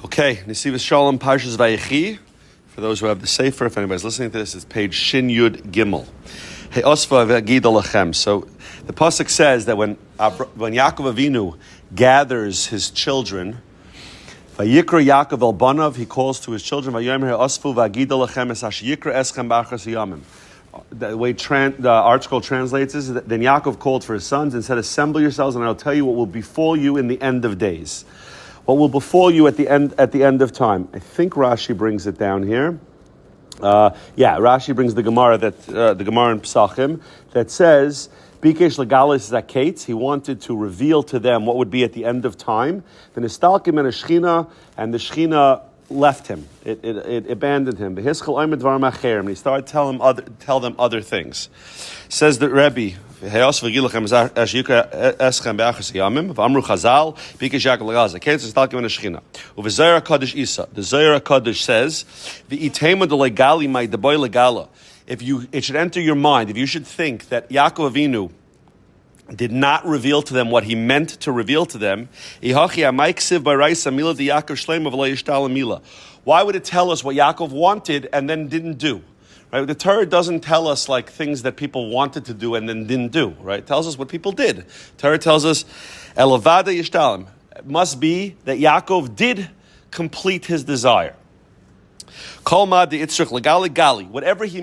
Okay, Nesivos Shalom, Parshas Vayechi. For those who have the Sefer, if anybody's listening to this, it's page Shin Yud Gimel. Hey Osva V'Agid Alachem. So the pasuk says that when Yaakov Avinu gathers his children, Vayikra Yaakov el Banav, he calls to his children, Vayomer Osvu V'Agid Alachem Es Asher Yikra Eschem B'Achas Yamim. The way the article translates is that then Yaakov called for his sons and said, "Assemble yourselves, and I'll tell you what will befall you in the end of days." What will befall you at the end of time? I think Rashi brings it down here. Rashi brings the Gemara the Gemara in Pesachim that says, "Bikesh legalis zaketz." He wanted to reveal to them what would be at the end of time. The nistalkim and the Shechina left him. It abandoned him. And he started tell them other things. Says that Rabbi. The Zohar HaKadosh says, it should enter your mind, if you should think that Yaakov Avinu did not reveal to them what he meant to reveal to them, why would it tell us what Yaakov wanted and then didn't do? Right? The Torah doesn't tell us like things that people wanted to do and then didn't do. Right? It tells us what people did. Torah tells us, "Elavada yishtalim." It must be that Yaakov did complete his desire. Kolma de itzrich legali gali. Whatever he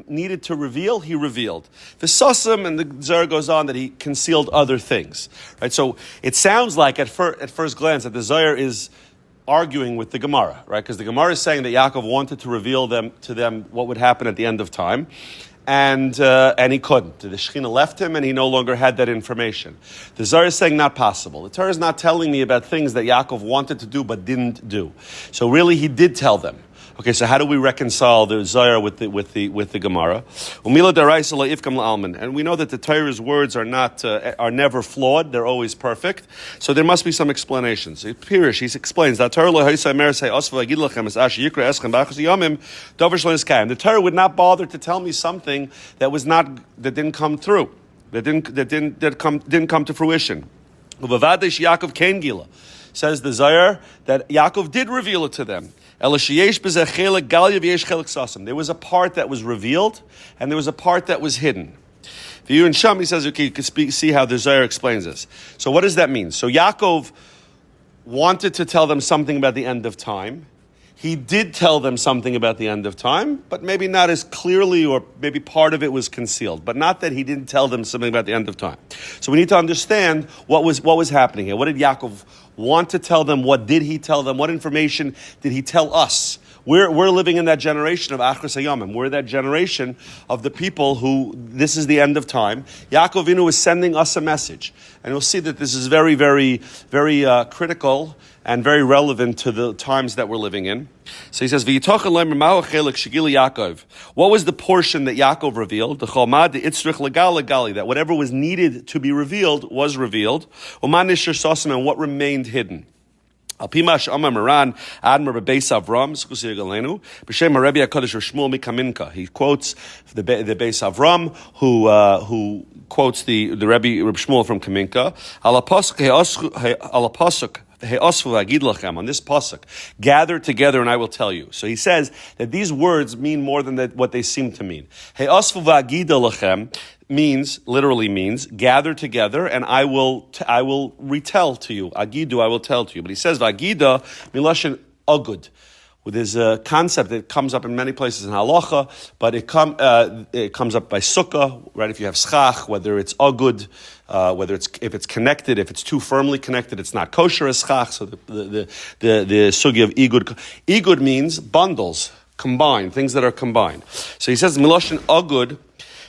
needed to reveal, he revealed. The Sasim and the Zohar goes on that he concealed other things. Right? So it sounds like at first glance that the Zohar is arguing with the Gemara, right? Because the Gemara is saying that Yaakov wanted to reveal to them what would happen at the end of time, and he couldn't. The Shechina left him, and he no longer had that information. The Zohar is saying not possible. The Torah is not telling me about things that Yaakov wanted to do but didn't do. So really, he did tell them. Okay, so how do we reconcile the Zohar with the Gemara? And we know that the Torah's words are never flawed; they're always perfect. So there must be some explanations. So Pirish, he explains that the Torah would not bother to tell me something that didn't come through, that didn't come to fruition. Says the Zohar that Yaakov did reveal it to them. There was a part that was revealed, and there was a part that was hidden. For you and Sham, he says, okay, you can see how the Zohar explains this. So what does that mean? So Yaakov wanted to tell them something about the end of time. He did tell them something about the end of time, but maybe not as clearly, or maybe part of it was concealed. But not that he didn't tell them something about the end of time. So we need to understand what was happening here. What did Yaakov want to tell them? What did he tell them? What information did he tell us? We're living in that generation of Achros Hayamim. We're that generation of the people who, this is the end of time. Yaakov Avinu is sending us a message. And you'll see that this is very, very, very critical and very relevant to the times that we're living in. So he says, what was the portion that Yaakov revealed? That whatever was needed to be revealed was revealed. And what remained hidden. He quotes the Beis Avram, who quotes the Rabbi Shmuel from Kaminka. On this pasuk, gather together and I will tell you. So he says that these words mean more than what they seem to mean. Literally means gather together and I will retell to you. Agidu, I will tell to you. But he says vagida miloshin agud. There's a concept that comes up in many places in halacha, but it comes up by sukkah, right? If you have schach, whether it's agud, if it's connected, if it's too firmly connected, it's not kosher as schach. So the sugi of igud means bundles, combined, things that are combined. So he says miloshin agud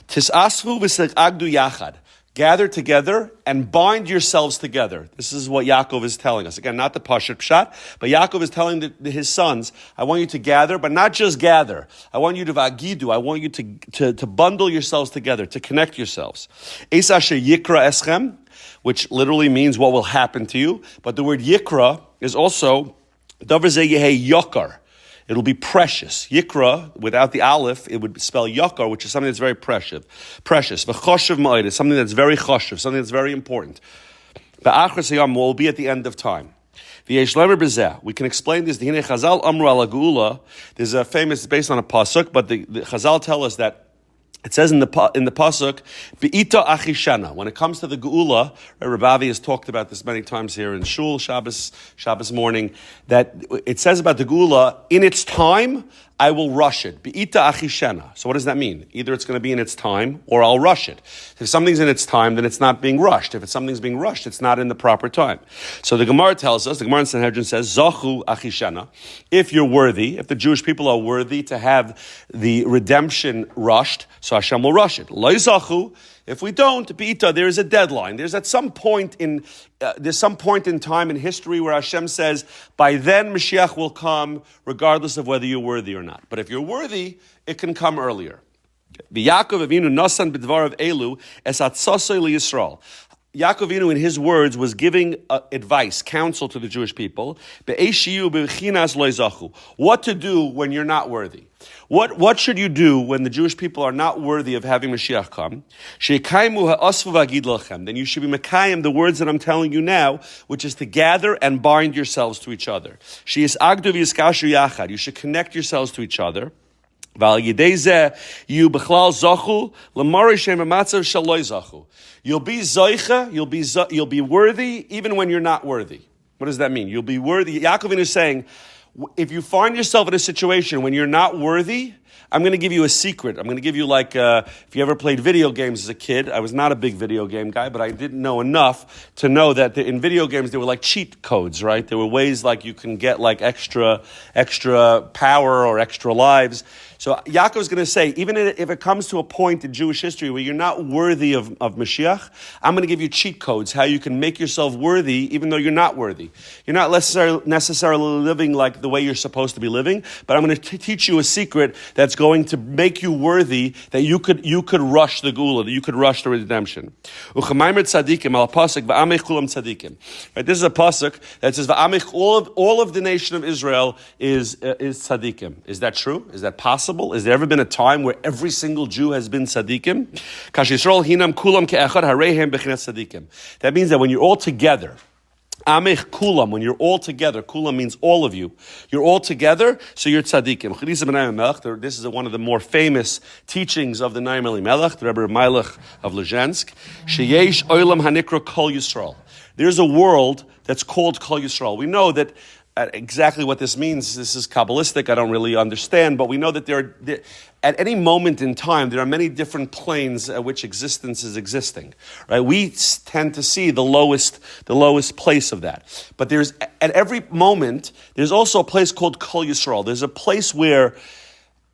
tisasvu v'segagdu yachad. Gather together and bind yourselves together. This is what Yaakov is telling us. Again, not the Pashat Pshat, but Yaakov is telling his sons, I want you to gather, but not just gather. I want you to vagidu. I want you to bundle yourselves together, to connect yourselves. Es asher yikra eschem, which literally means what will happen to you. But the word yikra is also davar zeh yehei yokar. It'll be precious. Yikra, without the aleph, it would spell yakar, which is something that's very precious. V'choshev ma'od is something that's very choshev, something that's very important. The Achros Hayam will be at the end of time. V'yesh lemer b'zeh. We can explain this. D'hinei Chazal amru ala geula. There's a famous, based on a pasuk, but the Chazal tell us that it says in the pasuk, "Be'ita achishana." When it comes to the geula, Rabbi has talked about this many times here in Shul Shabbos morning. That it says about the geula, in its time, I will rush it. Be'ita achishana. So what does that mean? Either it's going to be in its time, or I'll rush it. If something's in its time, then it's not being rushed. If something's being rushed, it's not in the proper time. So the Gemara tells us, the Gemara in Sanhedrin says, "Zachu achishana." If you're worthy, if the Jewish people are worthy to have the redemption rushed, so Hashem will rush it. Lo zachu. If we don't, B'ita, there is a deadline. There's some point in time in history where Hashem says, by then Mashiach will come, regardless of whether you're worthy or not. But if you're worthy, it can come earlier. Yaakov Avinu nasan b'dvarav elu es atzosei liYisrael. Yaakov Avinu, in his words, was giving advice, counsel to the Jewish people. What to do when you're not worthy. What should you do when the Jewish people are not worthy of having Mashiach come? Then you should be mekayim the words that I'm telling you now, which is to gather and bind yourselves to each other. You should connect yourselves to each other. You'll be zoicha, you'll be worthy even when you're not worthy. What does that mean? You'll be worthy. Yaakov is saying, if you find yourself in a situation when you're not worthy, I'm going to give you a secret. I'm going to give you if you ever played video games as a kid. I was not a big video game guy, but I didn't know enough to know that in video games there were like cheat codes, right? There were ways like you can get like extra power or extra lives. So Yaakov is going to say, even if it comes to a point in Jewish history where you're not worthy of Mashiach, I'm going to give you cheat codes, how you can make yourself worthy even though you're not worthy. You're not necessarily living like the way you're supposed to be living, but I'm going to teach you a secret that's going to make you worthy, that you could rush the Gula, that you could rush the redemption. Right, this is a pasuk that says, all of the nation of Israel is tzaddikim. Is that true? Is that possible? Has there ever been a time where every single Jew has been tzaddikim? That means that when you're all together, Amech kulam, when you're all together, kulam means all of you. You're all together, so you're tzaddikim. This is one of the more famous teachings of the Naim Elimelech, the Rebbe Melech of Lezhensk. Sheyesh olam hanikra kol Yisrael. There's a world that's called kol Yisrael. We know that exactly what this means. This is Kabbalistic. I don't really understand, but we know that at any moment in time, there are many different planes at which existence is existing. Right? We tend to see the lowest place of that. But at every moment, there's also a place called Kol Yisrael. There's a place where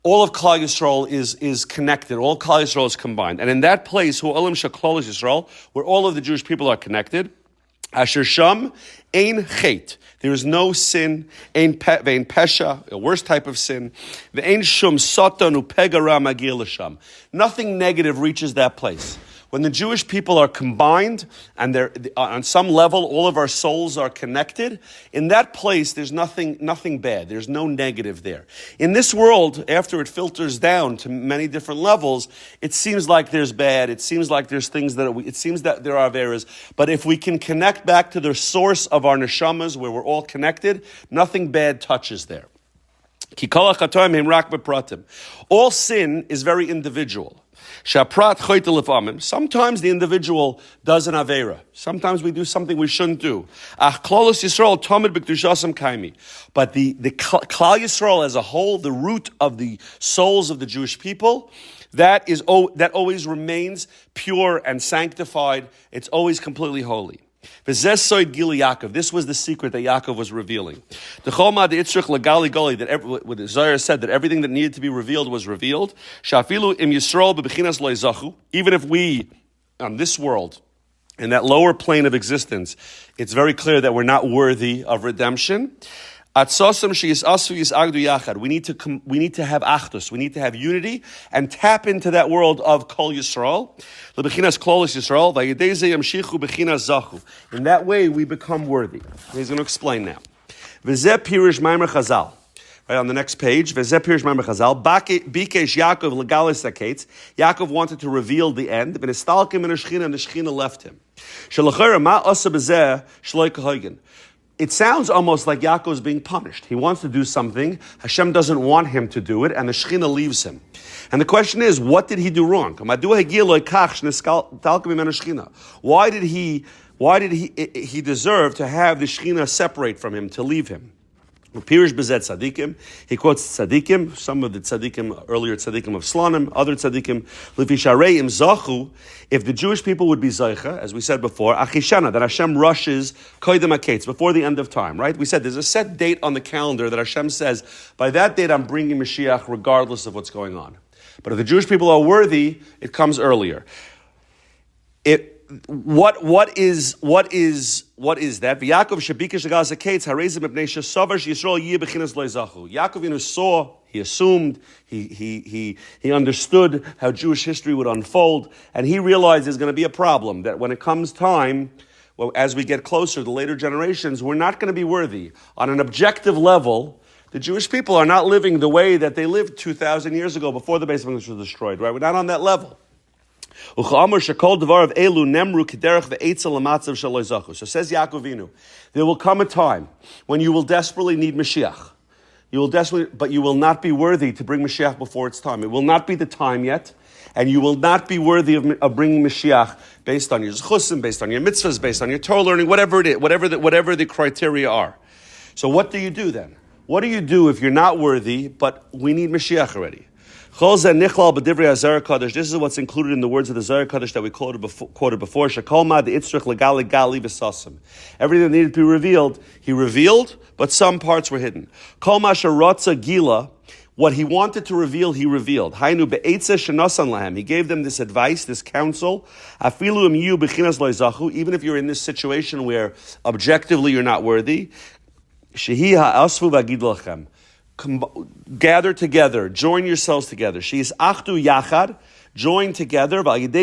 all of Klal Yisrael is connected. All Klal Yisrael is combined. And in that place, Hu Olam Sheklal Yisrael, where all of the Jewish people are connected, Asher Sham Ein Chet. There is no sin, Ein Pesha, a worst type of sin. Ve'ein Shum Satan Upegara Magir L'Sham. Nothing negative reaches that place. When the Jewish people are combined and they're on some level, all of our souls are connected, in that place there's nothing bad. There's no negative there. In this world, after it filters down to many different levels, it seems like there's bad. It seems like there's things it seems that there are errors. But if we can connect back to the source of our neshamas, where we're all connected, nothing bad touches there. All sin is very individual. Sometimes the individual does an avera. Sometimes we do something we shouldn't do. But the Klal Yisrael as a whole, the root of the souls of the Jewish people, that always remains pure and sanctified. It's always completely holy. This was the secret that Yaakov was revealing. The Zohar said that everything that needed to be revealed was revealed. Even if we, on this world, in that lower plane of existence, it's very clear that we're not worthy of redemption. We need to have achdus. We need to have unity and tap into that world of Kol Yisrael. In that way, we become worthy. He's going to explain now. Right on the next page, Yaakov wanted to reveal the end, and the Shechina left him. it sounds almost like Yaakov is being punished. He wants to do something. Hashem doesn't want him to do it, and the Shekhinah leaves him. And the question is, what did he do wrong? Why did he deserve to have the Shekhinah separate from him, to leave him? Pirish bezet tzadikim. He quotes tzadikim, some of the tzadikim, earlier tzadikim of Slanim, other tzadikim. Levishareim zachu. If the Jewish people would be zaycha, as we said before, achishana, that Hashem rushes koydem haketz, before the end of time, right? We said there's a set date on the calendar that Hashem says, by that date I'm bringing Mashiach regardless of what's going on. But if the Jewish people are worthy, it comes earlier. What is that? Yaakov Yisrael saw, he assumed, he understood how Jewish history would unfold, and he realized there's going to be a problem, that when it comes time, well, as we get closer, the later generations, we're not going to be worthy. On an objective level, the Jewish people are not living the way that they lived 2,000 years ago before the Beis Hamikdash was destroyed, right? We're not on that level. So says Yaakov Avinu, there will come a time when you will desperately need Mashiach. But you will not be worthy to bring Mashiach before its time. It will not be the time yet, and you will not be worthy of bringing Mashiach based on your zechusim, based on your mitzvahs, based on your Torah learning, whatever it is, whatever the criteria are. So what do you do then? What do you do if you're not worthy, but we need Mashiach already? This is what's included in the words of the Zohar Kadosh that we quoted before. Everything that needed to be revealed, he revealed, but some parts were hidden. What he wanted to reveal, he revealed. He gave them this advice, this counsel. Even if you're in this situation where objectively you're not worthy, gather together, join yourselves together. She is achdu yachad, join together, and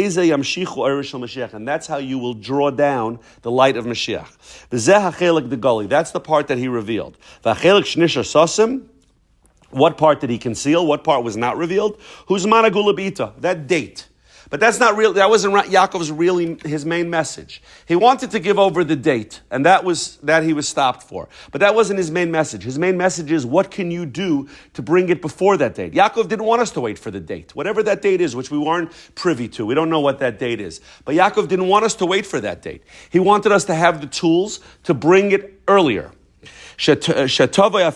that's how you will draw down the light of Mashiach. That's the part that he revealed. What part did he conceal? What part was not revealed? That date. But that's not real. That wasn't Yaakov's really his main message. He wanted to give over the date, and that he was stopped for. But that wasn't his main message. His main message is, what can you do to bring it before that date? Yaakov didn't want us to wait for the date, whatever that date is, which we weren't privy to. We don't know what that date is. But Yaakov didn't want us to wait for that date. He wanted us to have the tools to bring it earlier. Right? So that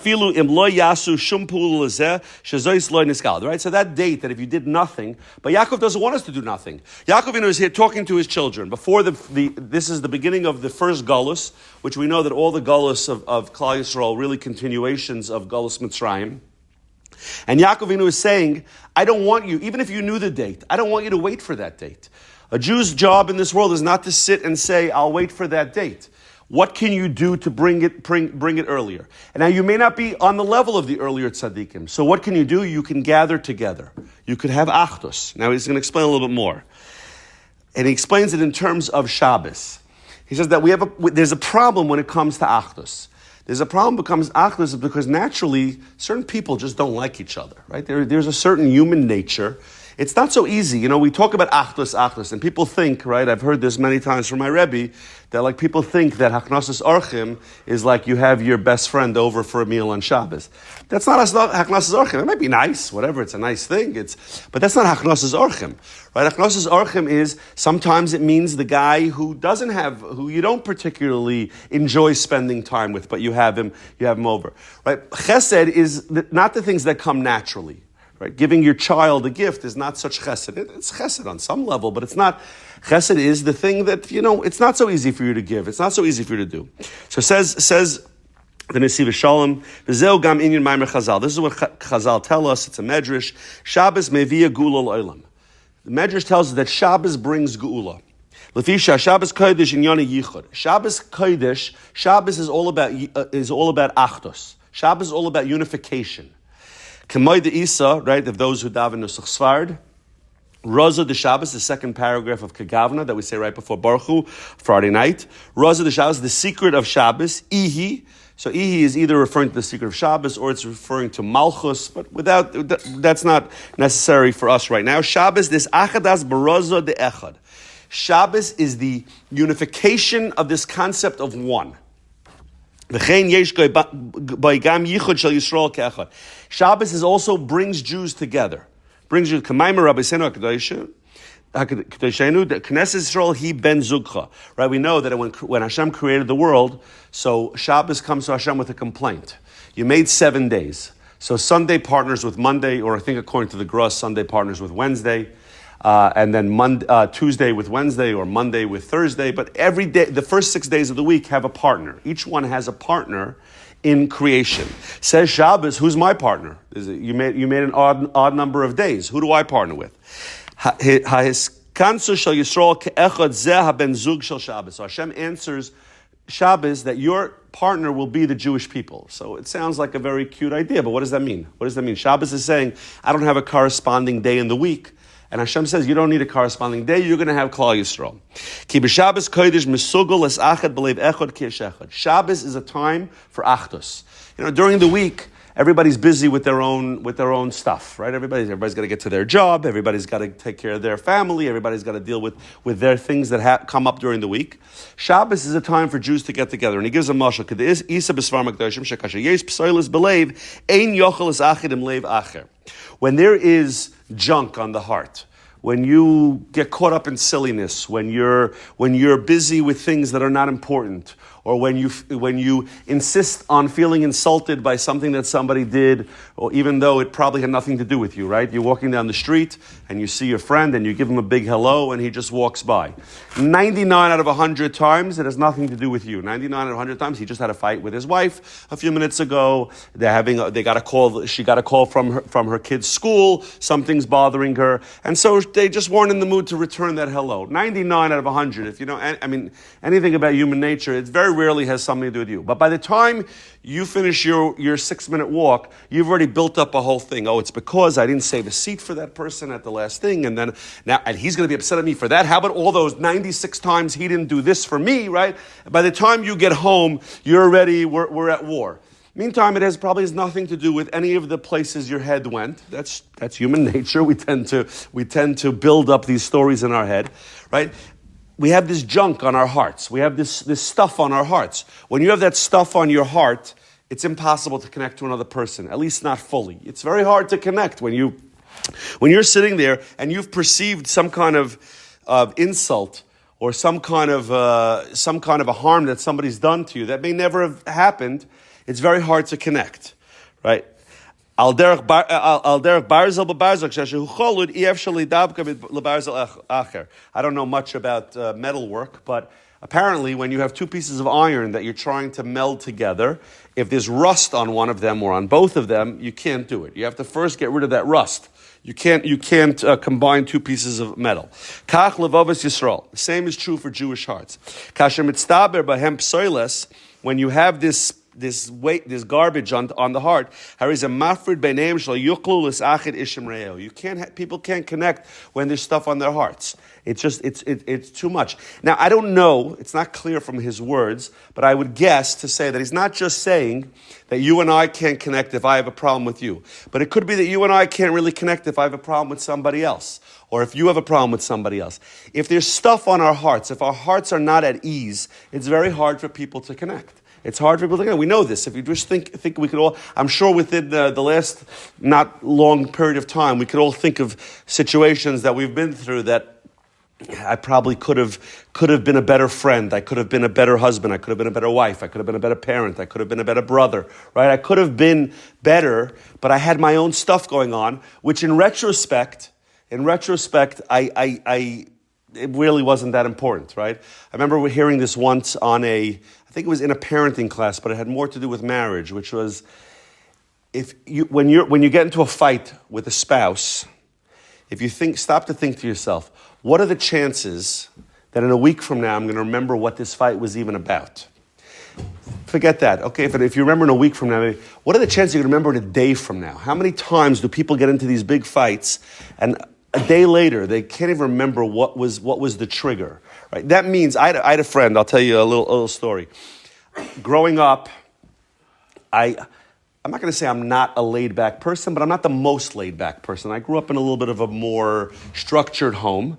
date, that if you did nothing, but Yaakov doesn't want us to do nothing. Yaakov is here talking to his children before this is the beginning of the first Galus, which we know that all the Galus of Klal Yisrael really continuations of Galus Mitzrayim. And Yaakov is saying, I don't want you, even if you knew the date, I don't want you to wait for that date. A Jew's job in this world is not to sit and say, I'll wait for that date. What can you do to bring it earlier? And now you may not be on the level of the earlier tzaddikim. So what can you do? You can gather together. You could have achdus. Now he's going to explain a little bit more. And he explains it in terms of Shabbos. He says that there's a problem when it comes to achdus. There's a problem becomes achdus because naturally certain people just don't like each other, right? There's a certain human nature. It's not so easy. You know, we talk about achdus, and people think, right, I've heard this many times from my Rabbi, that like people think that haknasis orchim is like you have your best friend over for a meal on Shabbos. That's not haknasis orchim. It might be nice, whatever, it's a nice thing, but that's not haknasis orchim. Right? Haknasis orchim is, sometimes it means the guy who you don't particularly enjoy spending time with, but you have him over. Right? Chesed is not the things that come naturally. Right? Giving your child a gift is not such chesed. It's chesed on some level, but it's not. Chesed is the thing that, it's not so easy for you to give. It's not so easy for you to do. So says the Nesivos Shalom, V'zeu gam inyan maimer Chazal. This is what Chazal tell us. It's a medrash. Shabbos mevia gula l'olam. The medrash tells us that Shabbos brings geula. Lefisha Shabbos kodesh inyani yichud. Shabbos kodesh. Shabbos is all about achdus. Shabbos is all about unification. K'moy de Isa, right, of those who daven Nusach Sfard. Raza de Shabbos, the second paragraph of Kagavna that we say right before Baruch Hu, Friday night. Raza de Shabbos, the secret of Shabbos. Ihi. So Ihi is either referring to the secret of Shabbos or it's referring to Malchus, but that's not necessary for us right now. Shabbos, this Achadas Baraza de Echad. Shabbos is the unification of this concept of one. Shabbos is also brings Jews together. Brings you Kamaima Rabbi Knesset Yisrael He Ben Zugcha. Right? We know that when Hashem created the world, so Shabbos comes to Hashem with a complaint. You made 7 days. So Sunday partners with Monday, or I think according to the Gross, Sunday partners with Wednesday, and then Tuesday with Wednesday, or Monday with Thursday. But every day, the first 6 days of the week have a partner. Each one has a partner in creation. Says Shabbos, who's my partner? You made an odd number of days. Who do I partner with? So Hashem answers Shabbos that your partner will be the Jewish people. So it sounds like a very cute idea, but what does that mean? What does that mean? Shabbos is saying, I don't have a corresponding day in the week. And Hashem says, you don't need a corresponding day, you're going to have Klal Yisrael. Shabbos is a time for Achdus. During the week, everybody's busy with their own stuff, right? Everybody's got to get to their job. Everybody's got to take care of their family. Everybody's got to deal with their things that come up during the week. Shabbos is a time for Jews to get together, and he gives a mashal. When there is junk on the heart, when you get caught up in silliness, when you're busy with things that are not important, or when you insist on feeling insulted by something that somebody did, or even though it probably had nothing to do with you, right? You're walking down the street and you see your friend and you give him a big hello and he just walks by. 99 out of 100 times it has nothing to do with you. 99 out of 100 times he just had a fight with his wife a few minutes ago. She got a call from her kid's school. Something's bothering her, and so they just weren't in the mood to return that hello. 99 out of 100. If you know, anything about human nature, it very rarely has something to do with you. But by the time you finish your 6-minute walk, you've already built up a whole thing. Oh, it's because I didn't save a seat for that person at the last thing, and he's going to be upset at me for that. How about all those 96 times he didn't do this for me, right? By the time you get home, we're at war. Meantime, it probably has nothing to do with any of the places your head went. That's human nature. We tend to build up these stories in our head, right? We have this junk on our hearts. We have this stuff on our hearts. When you have that stuff on your heart, it's impossible to connect to another person, at least not fully. It's very hard to connect when you're sitting there and you've perceived some kind of insult or some kind of a harm that somebody's done to you that may never have happened. It's very hard to connect, right? I don't know much about metalwork, but apparently when you have two pieces of iron that you're trying to meld together, if there's rust on one of them or on both of them, you can't do it. You have to first get rid of that rust. You can't combine two pieces of metal. Kach levavos Yisrael. The same is true for Jewish hearts. Kasher mitztaber bahem psoiles. When you have this weight, this garbage on the heart, people can't connect when there's stuff on their hearts. It's too much. Now I don't know, it's not clear from his words, but I would guess to say that he's not just saying that you and I can't connect if I have a problem with you, but it could be that you and I can't really connect if I have a problem with somebody else, or if you have a problem with somebody else. If there's stuff on our hearts, if our hearts are not at ease, it's very hard for people to connect. It's hard for people to connect. We know this. If you just think we could all, I'm sure within the last not long period of time, we could all think of situations that we've been through that I probably could have been a better friend. I could have been a better husband. I could have been a better wife. I could have been a better parent. I could have been a better brother, right? I could have been better, but I had my own stuff going on, which in retrospect, it really wasn't that important, right? I remember hearing this once I think it was in a parenting class, but it had more to do with marriage, which was when you get into a fight with a spouse, if you stop to think to yourself, what are the chances that in a week from now I'm going to remember what this fight was even about? Forget that. Okay, if you remember in a week from now, what are the chances you're going to remember in a day from now? How many times do people get into these big fights and a day later they can't even remember what was the trigger? Right? That means I had a friend. I'll tell you a little story. Growing up, I'm not going to say I'm not a laid-back person, but I'm not the most laid-back person. I grew up in a little bit of a more structured home,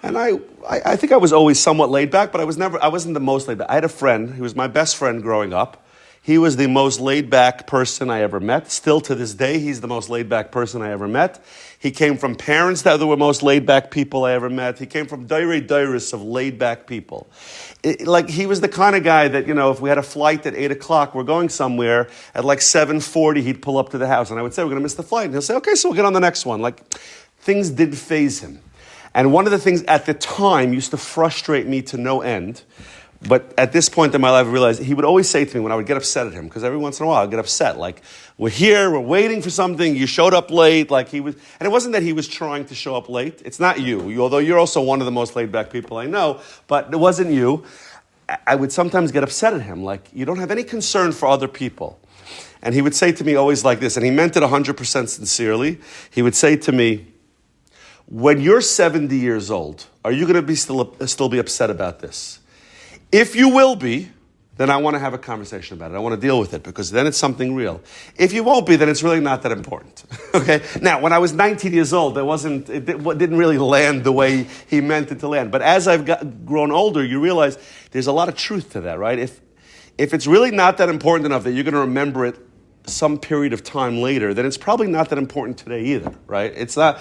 and I think I was always somewhat laid-back, but I wasn't the most laid-back. I had a friend who was my best friend growing up. He was the most laid-back person I ever met. Still to this day, he's the most laid-back person I ever met. He came from parents that were the most laid-back people I ever met. He came from dairis of laid-back people. He was the kind of guy that, if we had a flight at 8 o'clock, we're going somewhere, at like 7:40, he'd pull up to the house. And I would say, we're going to miss the flight. And he'll say, okay, so we'll get on the next one. Things didn't faze him. And one of the things at the time used to frustrate me to no end. But at this point in my life, I realized he would always say to me when I would get upset at him, because every once in a while I'd get upset, we're here, we're waiting for something, you showed up late, and it wasn't that he was trying to show up late. It's not you, although you're also one of the most laid-back people I know, but it wasn't you. I would sometimes get upset at him, you don't have any concern for other people. And he would say to me always like this, and he meant it 100% sincerely. He would say to me, when you're 70 years old, are you going to be still be upset about this? If you will be, then I want to have a conversation about it. I want to deal with it because then it's something real. If you won't be, then it's really not that important. Okay? Now, when I was 19 years old, it didn't really land the way he meant it to land. But as I've grown older, you realize there's a lot of truth to that, right? If it's really not that important enough that you're going to remember it some period of time later, then it's probably not that important today either, right? It's not.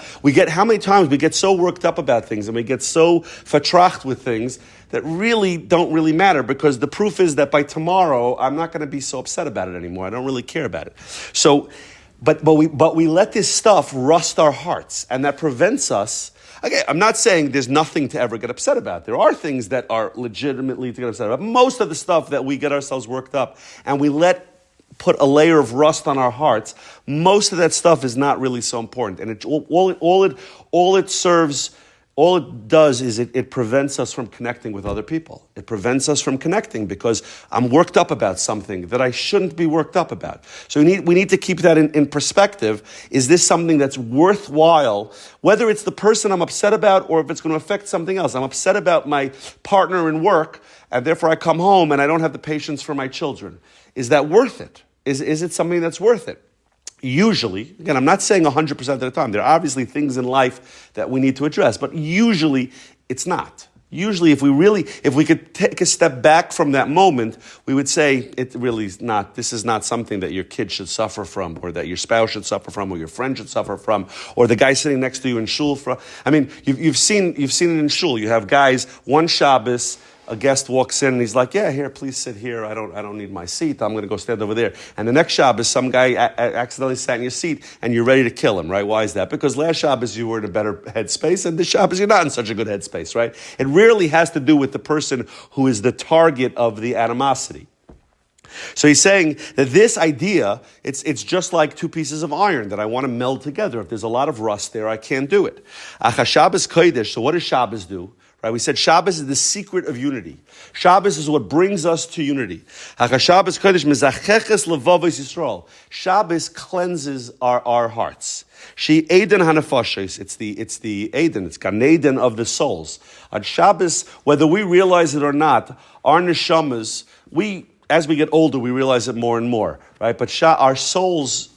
How many times we get so worked up about things and we get so vertracht with things that really don't really matter because the proof is that by tomorrow I'm not going to be so upset about it anymore. I don't really care about it. So, but we let this stuff rust our hearts, and that prevents us. Okay, I'm not saying there's nothing to ever get upset about. There are things that are legitimately to get upset about. Most of the stuff that we get ourselves worked up and we put a layer of rust on our hearts, most of that stuff is not really so important. And all it does is it prevents us from connecting with other people. It prevents us from connecting because I'm worked up about something that I shouldn't be worked up about. So we need to keep that in perspective. Is this something that's worthwhile, whether it's the person I'm upset about or if it's going to affect something else? I'm upset about my partner in work, and therefore I come home and I don't have the patience for my children. Is that worth it? Is it something that's worth it? Usually, again, I'm not saying 100% of the time. There are obviously things in life that we need to address, but usually it's not. Usually, if we could take a step back from that moment, we would say it really is not. This is not something that your kid should suffer from, or that your spouse should suffer from, or your friend should suffer from, or the guy sitting next to you in shul. I mean, you've seen it in shul. You have guys one Shabbos. A guest walks in and he's like, yeah, here, please sit here. I don't need my seat. I'm going to go stand over there. And the next Shabbos, some guy accidentally sat in your seat and you're ready to kill him, right? Why is that? Because last Shabbos you were in a better headspace and this Shabbos you're not in such a good headspace, right? It rarely has to do with the person who is the target of the animosity. So he's saying that this idea, it's just like two pieces of iron that I want to meld together. If there's a lot of rust there, I can't do it. Shabbos Kodesh, so what does Shabbos do? Right, we said Shabbos is the secret of unity. Shabbos is what brings us to unity. Shabbos cleanses our hearts. She Eden Hanafashis. It's the Eden. It's Gan Eden of the souls. On Shabbos, whether we realize it or not, our neshamas, as we get older, we realize it more and more, right? But our souls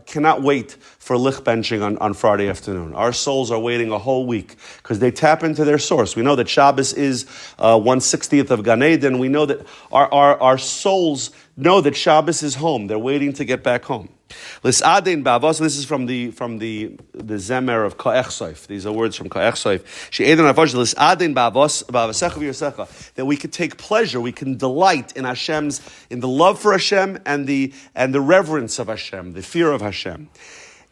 cannot wait for lich benching on Friday afternoon. Our souls are waiting a whole week because they tap into their source. We know that Shabbos is 1/60th of Gan Eden. We know that our souls know that Shabbos is home. They're waiting to get back home. This is from the Zemer of Ka'ech. These are words from Ka'ech. That we could take pleasure, we can delight in the love for Hashem and the reverence of Hashem, the fear of Hashem.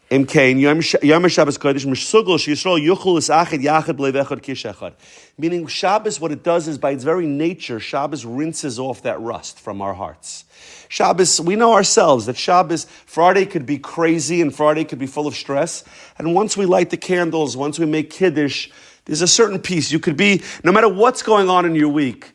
Meaning Shabbos, what it does is by its very nature, Shabbos rinses off that rust from our hearts. Shabbos, we know ourselves that Shabbos, Friday could be crazy and Friday could be full of stress. And once we light the candles, once we make Kiddush, there's a certain peace. You could be, no matter what's going on in your week,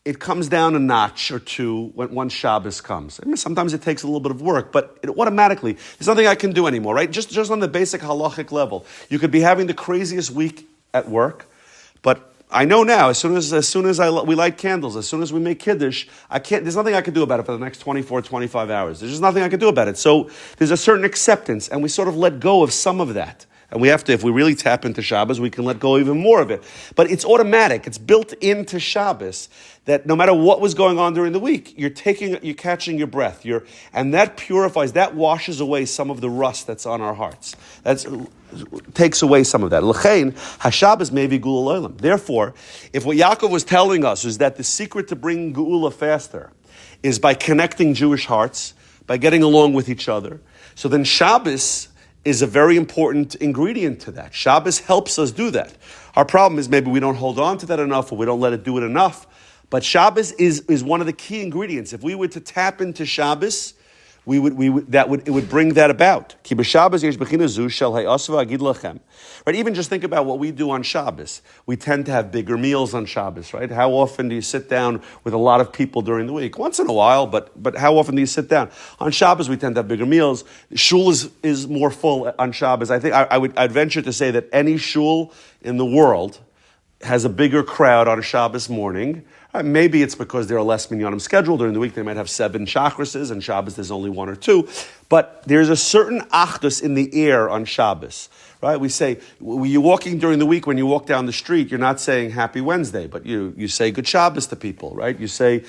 it comes down a notch or two once Shabbos comes. I mean, sometimes it takes a little bit of work, but automatically, there's nothing I can do anymore, right? Just on the basic halachic level. You could be having the craziest week at work, but I know now, as soon as we light candles, as soon as we make Kiddush, there's nothing I can do about it for the next 24, 25 hours. There's just nothing I can do about it. So there's a certain acceptance, and we sort of let go of some of that. And we have to, if we really tap into Shabbos, we can let go even more of it. But it's automatic. It's built into Shabbos that no matter what was going on during the week, you're catching your breath. And that purifies, that washes away some of the rust that's on our hearts. That takes away some of that. L'chein, HaShabbos may be Geula Olam. Therefore, if what Yaakov was telling us is that the secret to bringing Geula faster is by connecting Jewish hearts, by getting along with each other, so then Shabbos is a very important ingredient to that. Shabbos helps us do that. Our problem is maybe we don't hold on to that enough or we don't let it do it enough. But Shabbos is one of the key ingredients. If we were to tap into Shabbos, it would bring that about. Right? Even just think about what we do on Shabbos. We tend to have bigger meals on Shabbos, right? How often do you sit down with a lot of people during the week? Once in a while, but how often do you sit down? On Shabbos, we tend to have bigger meals. Shul is more full on Shabbos. I think I'd venture to say that any shul in the world has a bigger crowd on a Shabbos morning. Maybe it's because there are less minyanim scheduled. During the week, they might have 7 chakrases, and Shabbos there's only 1 or 2. But there's a certain achdus in the air on Shabbos, right? We say, when you're walking during the week, when you walk down the street, you're not saying Happy Wednesday, but you say Good Shabbos to people, right? You say.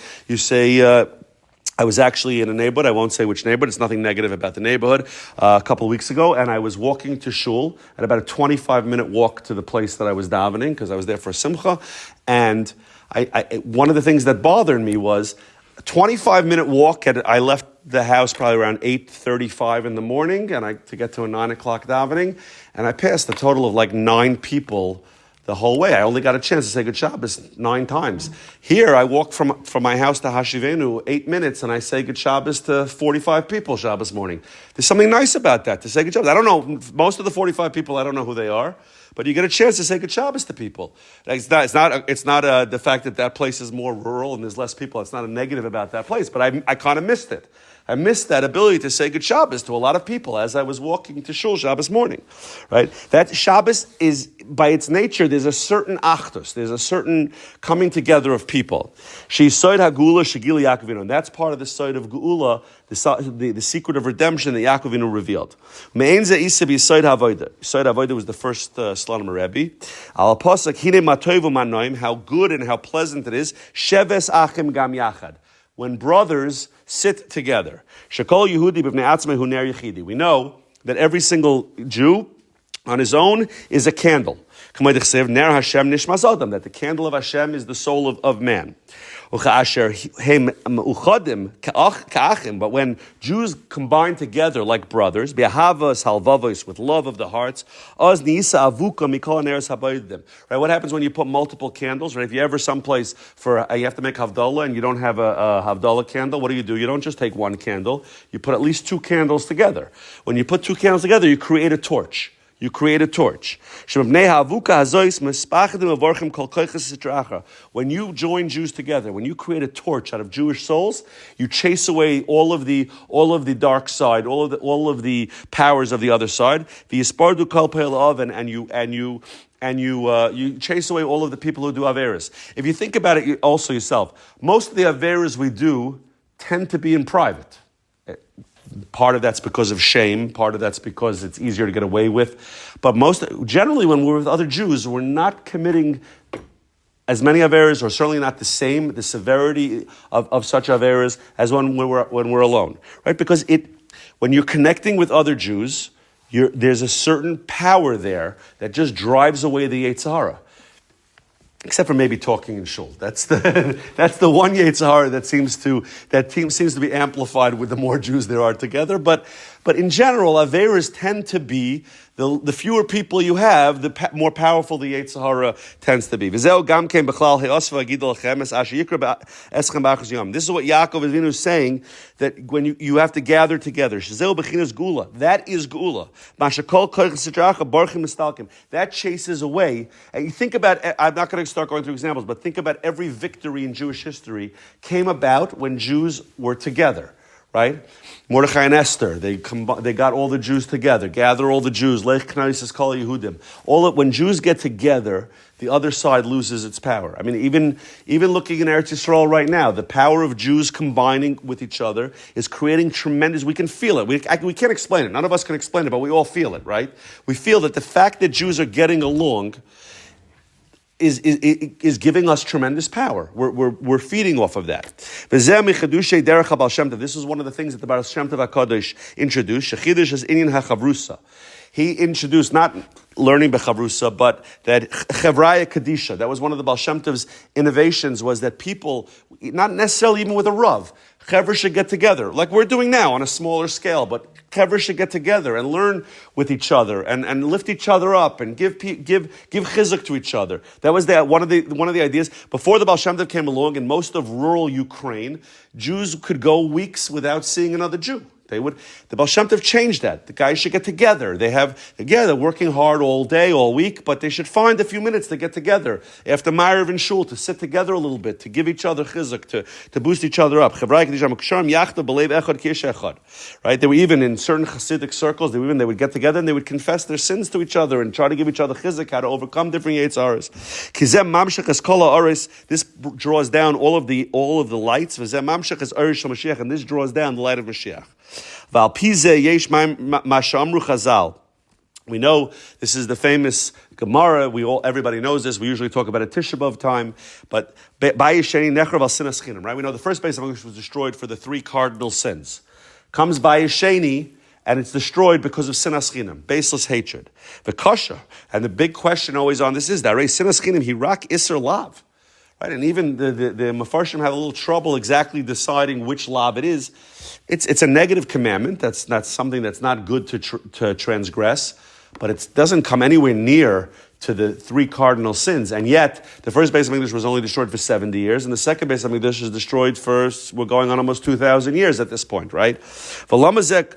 I was actually in a neighborhood, I won't say which neighborhood, it's nothing negative about the neighborhood, a couple of weeks ago, and I was walking to shul at about a 25-minute walk to the place that I was davening, because I was there for a simcha, and one of the things that bothered me was a 25-minute walk. I left the house probably around 8:35 in the morning, to get to a 9 o'clock davening, and I passed a total of like 9 people the whole way. I only got a chance to say Good Shabbos 9 times. Here, I walk from my house to Hashivenu 8 minutes, and I say Good Shabbos to 45 people Shabbos morning. There's something nice about that, to say Good Shabbos. I don't know, most of the 45 people, I don't know who they are, but you get a chance to say Good Shabbos to people. It's not the fact that place is more rural and there's less people. It's not a negative about that place, but I kind of missed it. I missed that ability to say Good Shabbos to a lot of people as I was walking to shul Shabbos morning, right? That Shabbos is, by its nature, there's a certain achdus, there's a certain coming together of people. She's soid hagula shegili Yaakovinu, and that's part of the soid of geula, the secret of redemption that Yaakovinu revealed. Me'en ze isa bi soid havoida. Soid havoida was the first Shalom Rabbi. Al pasuk hine matoivu manoim, how good and how pleasant it is. Sheves achim gam yachad. When brothers sit together. Shekol Yehudi b'vnei atzmei hu ner yechidi. We know that every single Jew on his own is a candle. Ner Hashem nishmas adam, that the candle of Hashem is the soul of man. But when Jews combine together like brothers, with love of the hearts, right? What happens when you put multiple candles? Right? If you're ever someplace you have to make Havdalah and you don't have a Havdalah candle, what do? You don't just take one candle. You put at least 2 candles together. When you put 2 candles together, you create a torch. When you join Jews together, when you create a torch out of Jewish souls, you chase away all of the dark side, all of the powers of the other side. And you chase away all of the people who do averas. If you think about it also yourself, most of the averas we do tend to be in private. Part of that's because of shame. Part of that's because it's easier to get away with. But generally, when we're with other Jews, we're not committing as many averas, or certainly not the severity of such averas as when we're alone, right? Because when you're connecting with other Jews, there's a certain power there that just drives away the Yetzer Hara. Except for maybe talking in shul. That's the one Yetzer Hara that seems to be amplified with the more Jews there are together. But in general, averas tend to be the fewer people you have, the more powerful the Yetzer Hara tends to be. This is what Yaakov is saying, that when you have to gather together. That is geula. That chases away. And you think about, I'm not going to start going through examples, but think about every victory in Jewish history came about when Jews were together. right? Mordechai and Esther, they got all the Jews together, gather all the Jews, Lech Knesses Kol Yehudim. When Jews get together, the other side loses its power. I mean, even looking in Eretz Yisrael right now, the power of Jews combining with each other is creating tremendous, we can feel it. We can't explain it. None of us can explain it, but we all feel it, right? We feel that the fact that Jews are getting along is giving us tremendous power. We're feeding off of that. This is one of the things that the Baal Shem Tov HaKadosh introduced. Shechidush is inyan hachavrusa. He introduced not learning bechavrusa, but that chevraya kadisha. That was one of the Baal Shem Tov's innovations, was that people, not necessarily even with a rav, chevra should get together, like we're doing now on a smaller scale, but chevra should get together and learn with each other and lift each other up and give chizuk to each other. That was one of the ideas. Before the Baal Shem Tov came along, in most of rural Ukraine, Jews could go weeks without seeing another Jew. The Baal Shem Tov changed that. The guys should get together. They're working hard all day, all week, but they should find a few minutes to get together after Ma'ariv and Shul, to sit together a little bit, to give each other chizuk, to boost each other up. Right? They were even in certain Hasidic circles, they would get together and they would confess their sins to each other and try to give each other chizuk, how to overcome different yetzaros. This draws down all of the lights, and this draws down the light of Mashiach. We know this is the famous Gemara. Everybody knows this. We usually talk about it Tisha B'Av time, but right? We know the first Beis Hamikdash was destroyed for the 3 cardinal sins. Comes Bayesheni, and it's destroyed because of sinas chinam, baseless hatred. The kosher, and the big question always on this is that sinas chinam hirak iser lav. Right, and even the Mefarshim have a little trouble exactly deciding which lav it is. It's a negative commandment. That's something that's not good to transgress, but it doesn't come anywhere near to the 3 cardinal sins. And yet, the first Beis Hamikdash was only destroyed for 70 years, and the second Beis Hamikdash is destroyed we're going on almost 2,000 years at this point, right? Why was it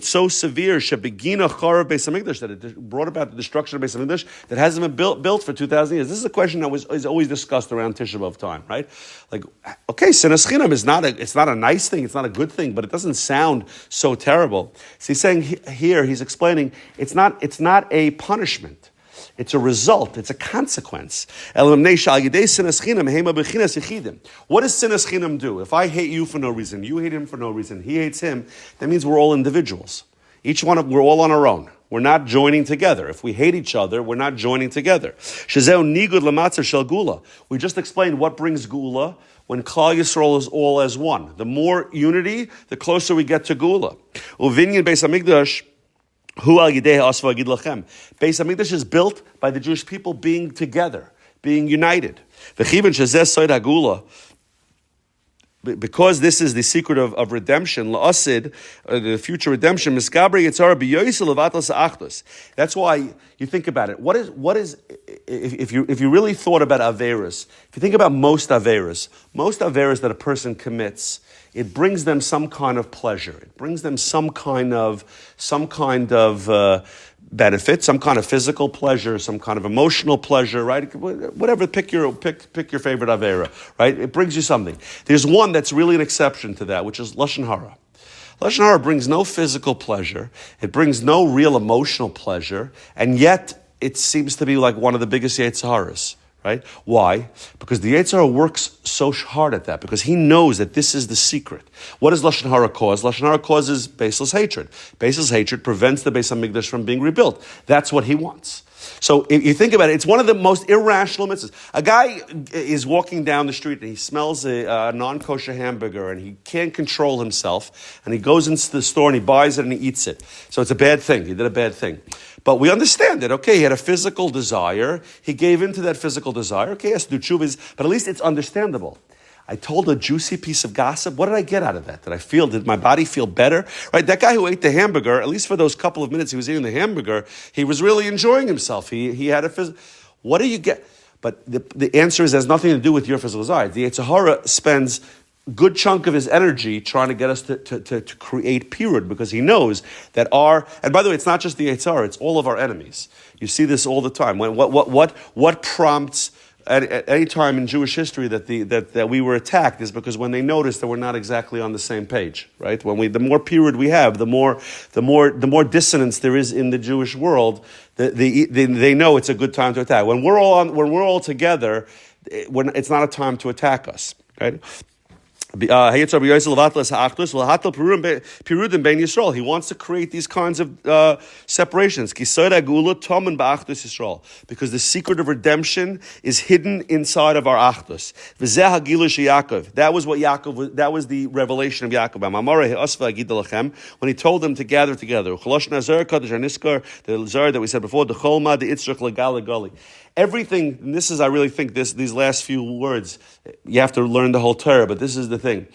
so severe, Shebegina Charav Beis Hamikdash, that it brought about the destruction of Beis Hamikdash that hasn't been built for 2,000 years? This is a question that is always discussed around Tisha B'Av time, right? Like, okay, sinas chinam it's not a nice thing, it's not a good thing, but it doesn't sound so terrible. So he's saying here, he's explaining, it's not a punishment. It's a result. It's a consequence. What does sinas chinam do? If I hate you for no reason, you hate him for no reason, he hates him, that means we're all individuals. We're all on our own. We're not joining together. If we hate each other, we're not joining together. We just explained what brings Gula when Klal Yisrael is all as one. The more unity, the closer we get to Gula. Uvinyan Beis Hamikdash. Beis Hamikdash is built by the Jewish people being together, being united. Because this is the secret of redemption, the future redemption. That's why you think about it. What is if you really thought about averos? If you think about most averos that a person commits, it brings them some kind of pleasure. It brings them some kind of benefit, some kind of physical pleasure, some kind of emotional pleasure, right? Whatever, pick your favorite avera, right? It brings you something. There's one that's really an exception to that, which is lashon hara. Lashon hara brings no physical pleasure. It brings no real emotional pleasure, and yet it seems to be like one of the biggest yetzaros. Right? Why? Because the Yetzer Hara works so hard at that, because he knows that this is the secret. What does Lashon Hara cause? Lashon Hara causes baseless hatred. Baseless hatred prevents the Beis Hamikdash from being rebuilt. That's what he wants. So if you think about it, it's one of the most irrational mitzvahs. A guy is walking down the street and he smells a non-kosher hamburger and he can't control himself, and he goes into the store and he buys it and he eats it. So it's a bad thing. He did a bad thing. But we understand that, okay, he had a physical desire. He gave into that physical desire. Okay, he has to do tshuvas, but at least it's understandable. I told a juicy piece of gossip. What did I get out of that? Did my body feel better? Right? That guy who ate the hamburger, at least for those couple of minutes he was eating the hamburger, he was really enjoying himself. He had a physical... What do you get? But the answer is, it has nothing to do with your physical desire. The Yetzer Hara spends good chunk of his energy trying to get us to create pirud, because he knows that and by the way, it's not just the Yetzer Hara, it's all of our enemies. You see this all the time. What prompts at any time in Jewish history that we were attacked is because when they noticed that we're not exactly on the same page, right? The more period we have, the more dissonance there is in the Jewish world. They know it's a good time to attack. When we're all together, it's not a time to attack us, right? He wants to create these kinds of separations. Because the secret of redemption is hidden inside of our achdus. That was what Yaakov. That was the revelation of Yaakov. When he told them to gather together. The zar that we said before. Everything, and this is, I really think these last few words, you have to learn the whole Torah, but this is the thing.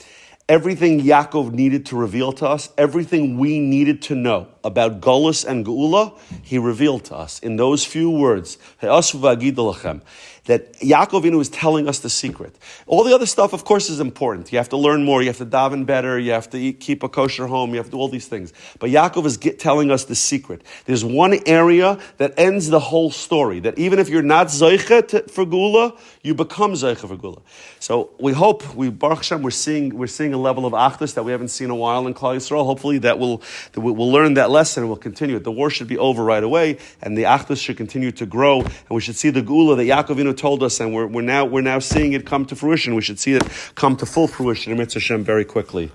Everything Yaakov needed to reveal to us, everything we needed to know about Golus and Geula, he revealed to us in those few words. That Yaakov Avinu is telling us the secret. All the other stuff, of course, is important. You have to learn more. You have to daven better. You have to keep a kosher home. You have to do all these things. But Yaakov is telling us the secret. There's one area that ends the whole story. That even if you're not Zoichet for Geula, you become Zoichet for Geula. So we hope, Baruch Hashem, we're seeing a level of achdus that we haven't seen in a while in Klal Yisrael. Hopefully we'll learn that lesson and we'll continue it. The war should be over right away, and the achdus should continue to grow, and we should see the Geula that Yaakov Avinu told us, and we're now seeing it come to fruition. We should see it come to full fruition in Mitzvah Hashem very quickly.